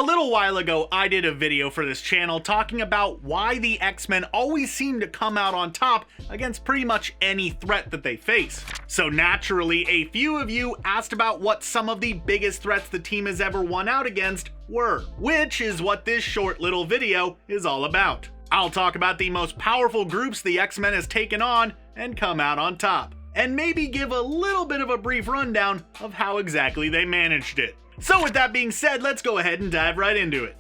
A little while ago, I did a video for this channel talking about why the X-Men always seem to come out on top against pretty much any threat that they face. So naturally, a few of you asked about what some of the biggest threats the team has ever won out against were, which is what this short little video is all about. I'll talk about the most powerful groups the X-Men has taken on and come out on top, and maybe give a little bit of a brief rundown of how exactly they managed it. So with that being said, let's go ahead and dive right into it.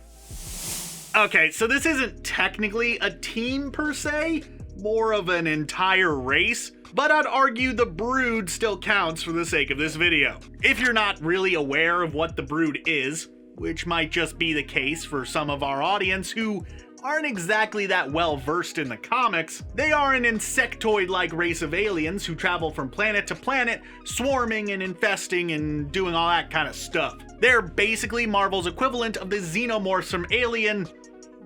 Okay, so this isn't technically a team per se, more of an entire race, but I'd argue the Brood still counts for the sake of this video. If you're not really aware of what the Brood is, which might just be the case for some of our audience who aren't exactly that well versed in the comics, they are an insectoid-like race of aliens who travel from planet to planet, swarming and infesting and doing all that kind of stuff. They're basically Marvel's equivalent of the xenomorphs from Alien,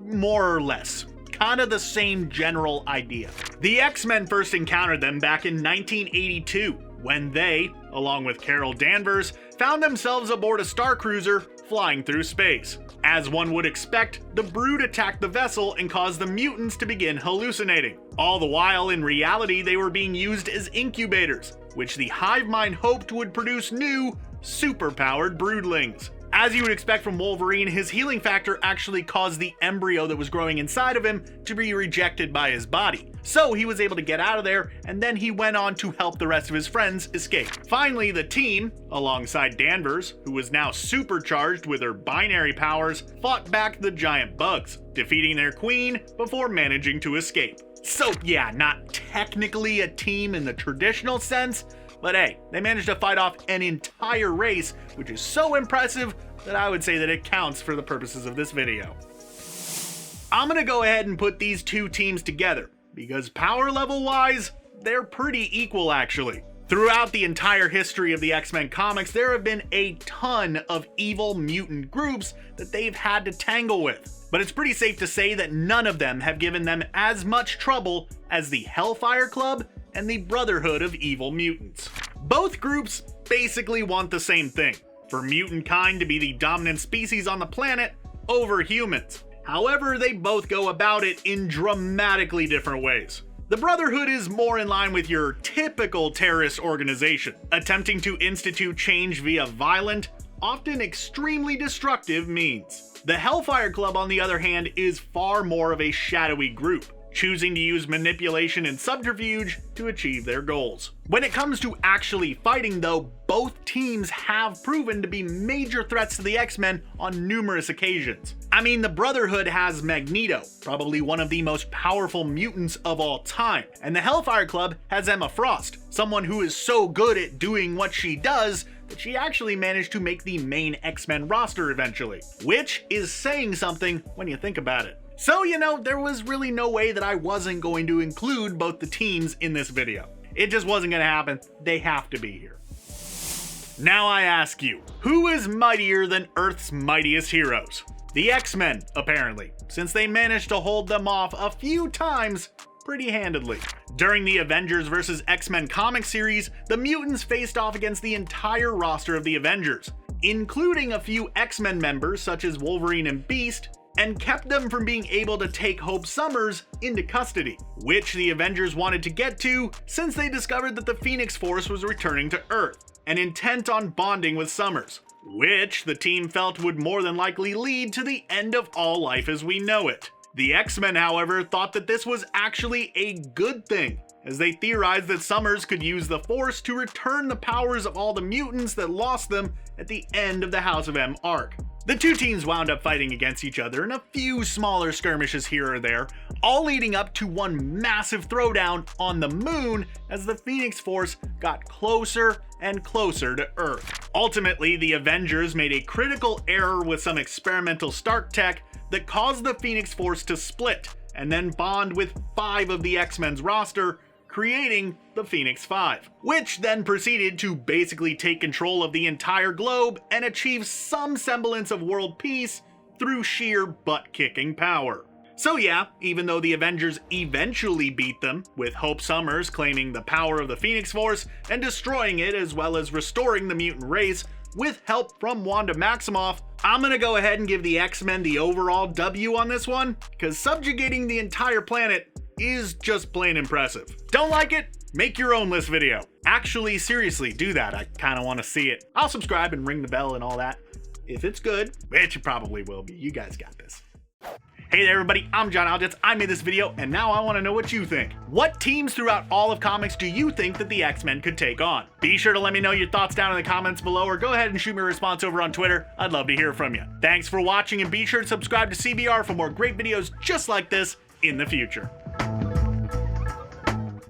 more or less. Kind of the same general idea. The X-Men first encountered them back in 1982, when they, along with Carol Danvers, found themselves aboard a star cruiser flying through space. As one would expect, the Brood attacked the vessel and caused the mutants to begin hallucinating. All the while, in reality, they were being used as incubators, which the hive mind hoped would produce new, super-powered broodlings. As you would expect from Wolverine, his healing factor actually caused the embryo that was growing inside of him to be rejected by his body. So he was able to get out of there, and then he went on to help the rest of his friends escape. Finally, the team, alongside Danvers, who was now supercharged with her binary powers, fought back the giant bugs, defeating their queen before managing to escape. So yeah, not technically a team in the traditional sense, but hey, they managed to fight off an entire race, which is so impressive that I would say that it counts for the purposes of this video. I'm gonna go ahead and put these two teams together, because power level wise, they're pretty equal actually. Throughout the entire history of the X-Men comics, there have been a ton of evil mutant groups that they've had to tangle with. But it's pretty safe to say that none of them have given them as much trouble as the Hellfire Club and the Brotherhood of Evil Mutants. Both groups basically want the same thing, for mutant kind to be the dominant species on the planet over humans. However, they both go about it in dramatically different ways. The Brotherhood is more in line with your typical terrorist organization, attempting to institute change via violent, often extremely destructive means. The Hellfire Club, on the other hand, is far more of a shadowy group, choosing to use manipulation and subterfuge to achieve their goals. When it comes to actually fighting though, both teams have proven to be major threats to the X-Men on numerous occasions. I mean, the Brotherhood has Magneto, probably one of the most powerful mutants of all time, and the Hellfire Club has Emma Frost, someone who is so good at doing what she does that she actually managed to make the main X-Men roster eventually, which is saying something when you think about it. So, you know, there was really no way that I wasn't going to include both the teams in this video. It just wasn't going to happen. They have to be here. Now I ask you, who is mightier than Earth's mightiest heroes? The X-Men, apparently, since they managed to hold them off a few times pretty handedly. During the Avengers vs. X-Men comic series, the mutants faced off against the entire roster of the Avengers, including a few X-Men members such as Wolverine and Beast, and kept them from being able to take Hope Summers into custody, which the Avengers wanted to get to since they discovered that the Phoenix Force was returning to Earth, and intent on bonding with Summers, which the team felt would more than likely lead to the end of all life as we know it. The X-Men, however, thought that this was actually a good thing, as they theorized that Summers could use the Force to return the powers of all the mutants that lost them at the end of the House of M arc. The two teams wound up fighting against each other in a few smaller skirmishes here or there, all leading up to one massive throwdown on the moon as the Phoenix Force got closer and closer to Earth. Ultimately, the Avengers made a critical error with some experimental Stark tech that caused the Phoenix Force to split and then bond with 5 of the X-Men's roster, creating the Phoenix Five, which then proceeded to basically take control of the entire globe and achieve some semblance of world peace through sheer butt-kicking power. So yeah, even though the Avengers eventually beat them, with Hope Summers claiming the power of the Phoenix Force and destroying it as well as restoring the mutant race, with help from Wanda Maximoff. I'm gonna go ahead and give the X-Men the overall W on this one, because subjugating the entire planet is just plain impressive. Don't like it? Make your own list video. Actually, seriously, do that. I kind of want to see it. I'll subscribe and ring the bell and all that. If it's good, which it probably will be. You guys got this. Hey there everybody, I'm John Aljets. I made this video and now I want to know what you think. What teams throughout all of comics do you think that the X-Men could take on? Be sure to let me know your thoughts down in the comments below, or go ahead and shoot me a response over on Twitter. I'd love to hear from you. Thanks for watching, and be sure to subscribe to CBR for more great videos just like this in the future.